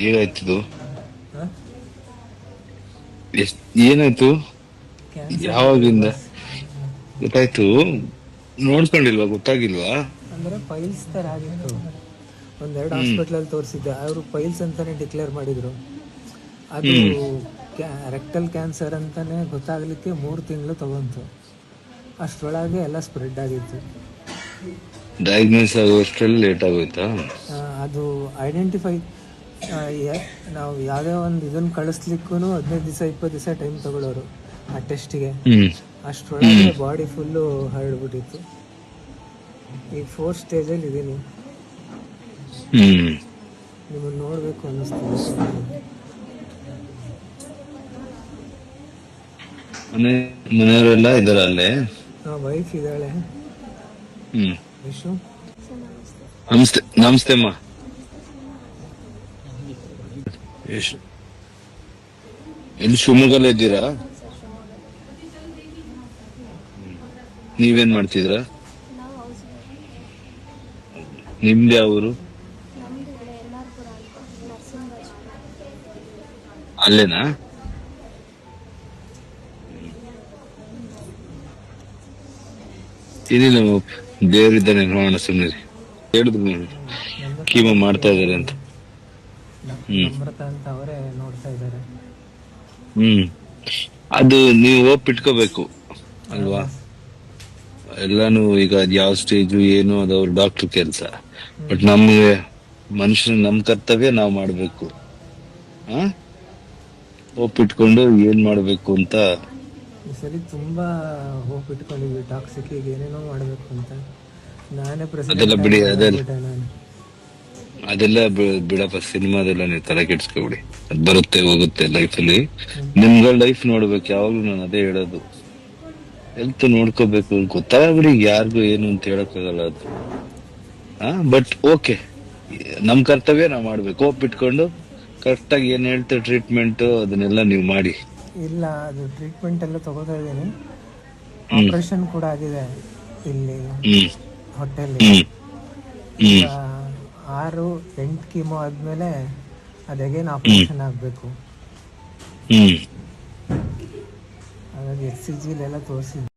ಏನಾಯ್ತದು? ಹಾಂ, ಎಷ್ಟ್ ಏನಾಯ್ತು? ಕ್ಯಾನ್ಸರ್ ಆಗಿದೆ ಯಾವಾಗಿಂದ ಬಸ್. ಗೊತ್ತಾಯ್ತು? ನೋಡ್ಕೊಂಡಿಲ್ವಾ? ಗೊತ್ತಾಗಿಲ್ವಾ? ಅಂದರೆ ಪೈಲ್ಸ್ ಥರ ಆಗಿತ್ತು. ಒಂದೆರಡು ಹ್ಮ್ ಹಾಸ್ಪಿಟ್ಲಲ್ಲಿ ತೋರಿಸಿದ್ದೆ, ಅವರು ಪೈಲ್ಸ್ ಅಂತಲೇ ಡಿಕ್ಲೇರ್ ಮಾಡಿದರು. ಅದು ಹ್ಮ್ ರೆಕ್ಟಲ್ ಕ್ಯಾನ್ಸರ್ ಅಂತಲೇ ಗೊತ್ತಾಗಲಿಕ್ಕೆ 3 ತಿಂಗಳು ತಗೊಂತು. ಅಷ್ಟರೊಳಗೆ ಎಲ್ಲ ಸ್ಪ್ರೆಡ್ ಆಗಿತ್ತು. ಡಯಾಗ್ನೋಸ್ ಆಗೋಷ್ಟ್ರಲ್ಲಿ ಲೇಟ್ ಆಗೋಯ್ತಾ? ಅದು ಐಡೆಂಟಿಫೈ, ನಾವು ಯಾವುದೇ ಒಂದು ಇದನ್ನು ಕಳಿಸ್ಲಿಕ್ಕೂ 15 ದಿವಸ 20 ದಿವಸ ಟೈಮ್ ತಗೊಳ್ಳೋರು ಆ ಟೆಸ್ಟಿಗೆ. ಹ್ಮ್ ಅಷ್ಟರೊಳಗೆ ಹ್ಮ್ ಬಾಡಿ ಫುಲ್ಲು ಹರಡ್ಬಿಟ್ಟಿತ್ತು. ಈಗ 4th ಸ್ಟೇಜಲ್ಲಿ ಇದ್ದೀನಿ. ಹ್ಮ್ ನಿಮ್ಮನ್ನು ನೋಡಬೇಕು ಅನ್ನಿಸ್ತಿದೆ. ಮನೆ ಮನೆಯವರೆಲ್ಲ ಇದಾರ ಅಲ್ಲೇ? ವೈಫ್ ಇದ್ದಾಳೆ. ಹ್ಮ್ ವಿಶು, ನಮಸ್ತೆ. ನಮಸ್ತೆ ಅಮ್ಮ. ಎಷ್ಟು ಎಲ್ಲಿ ಶಿವಮೊಗ್ಗಲ್ಲ ಇದ್ದೀರಾ? ನೀವೇನ್ ಮಾಡ್ತಿದ್ರ? ನಾವು ಹೌಸ್ ನಿಮ್ದು ಯಾವ ಊರು? ನಮ್ದು ಇಲ್ಲೇ ಎನ್ನಾರ್ಪುರ ಅಂತ ನರಸಿಂಹರಾಜ. ಅಲ್ಲೇನಾ? ಏನಿಲ್ಲ, ದೇವರಿದ್ದಾನೆ, ನೋಡೋಣ ಸುಮ್ಮನೆ. ಹೇಳಿದ್ರು ನೀವು ನಂದು ಕೀಮೋ ಮಾಡ್ತಾ ಇದಾರೆ ಅಂತ. ಹ್ಮ್ ನಮ್ರತ ಅಂತ ಅವರೇ ನೋಡ್ತಾ ಇದ್ದಾರೆ. ಹ್ಮ್ ಅದು ನೀವು ಹೋಪ್ ಇಟ್ಕೋಬೇಕು ಅಲ್ವಾ? ಎಲ್ಲಾನು ಈಗ ಅದ್ ಯಾವ ಸ್ಟೇಜು ಏನು ಅದು ಅವ್ರ ಡಾಕ್ಟರ್ ಕೆಲ್ಸ. ಬಟ್ ನಮ್ಗೆ ಮನುಷ್ಯನ ನಮ್ ಕರ್ತವ್ಯ ನಾವ್ ಮಾಡ್ಬೇಕು. ಹೋಪ್ ಇಟ್ಕೊಂಡು ಏನ್ ಮಾಡ್ಬೇಕು ಅಂತ. ಈ ಸರಿ ತುಂಬ ಹೋಪ್ ಇಟ್ಕೊಂಡಿದ್ವಿ, ಟಾಕ್ಸಿಕಿಗೆ ಏನೇನೋ ಮಾಡಬೇಕು ಅಂತ. ನಾನೇ ಅದೆಲ್ಲ ಪ್ರೆಸಿಡೆಂಟ್ ಬಿಡಿ, ಆಗಿ ಅದೆಲ್ಲ ಬಂದ್ಬಿಟ್ಟೆ ನಾನು. ಅದೆಲ್ಲ ಬಿಡಪ್ಪ. ಸಿನಿಮಾದೆಲ್ಲ ನೀವು ತಲೆ ಕೆಡ್ಸ್ಕೊಬಿಡಿ. ಅದ್ ಬರುತ್ತೆ ಹೋಗುತ್ತೆ ಲೈಫಲ್ಲಿ. ನಿಮ್ಗಳ ಲೈಫ್ ನೋಡ್ಬೇಕು ಯಾವಾಗ್ಲೂ. ನಾನು ಅದೇ ಹೇಳೋದು, ಹೆಲ್ತ್ ನೋಡ್ಕೋಬೇಕು. ಗೊತ್ತಾಗ್ಬಿಡಿ ಯಾರಿಗೂ ಏನು ಅಂತ ಹೇಳಕ್ಕಾಗಲ್ಲ ಅದು. ಬಟ್ ಓಕೆ, ನಮ್ ಕರ್ತವ್ಯ ನಾವ್ ಮಾಡ್ಬೇಕು. ಹೋಪ್ ಇಟ್ಕೊಂಡು ಕರೆಕ್ಟ್ ಆಗಿ ಏನ್ ಹೇಳ್ತಾರೆ ಟ್ರೀಟ್ಮೆಂಟ್ ಅದನ್ನೆಲ್ಲ ನೀವು ಮಾಡಿ. ಇಲ್ಲ, ಅದು ಟ್ರೀಟ್ಮೆಂಟ್ ಎಲ್ಲ ತಗೋತಾ ಇದ್ದೀನಿ. ಹ್ಮ್ ಆಪ್ರೇಷನ್ ಕೂಡ ಆಗಿದೆ ಇಲ್ಲಿ ಹ್ಮ್ ಹೊಟ್ಟೆಲಿ. ಹ್ಮ್ ಈಗ ಹ್ಮ್ 6-8 ಕೀಮೋ ಆದಮೇಲೆ ಅದೇಗೇನು ಹ್ಮ್ ಆಪ್ರೇಷನ್ ಆಗಬೇಕು. ಹ್ಮ್ ಹಾಗಾಗಿ SCG ಲೆಲ್ಲ ತೋರಿಸಿದ್ದೆ.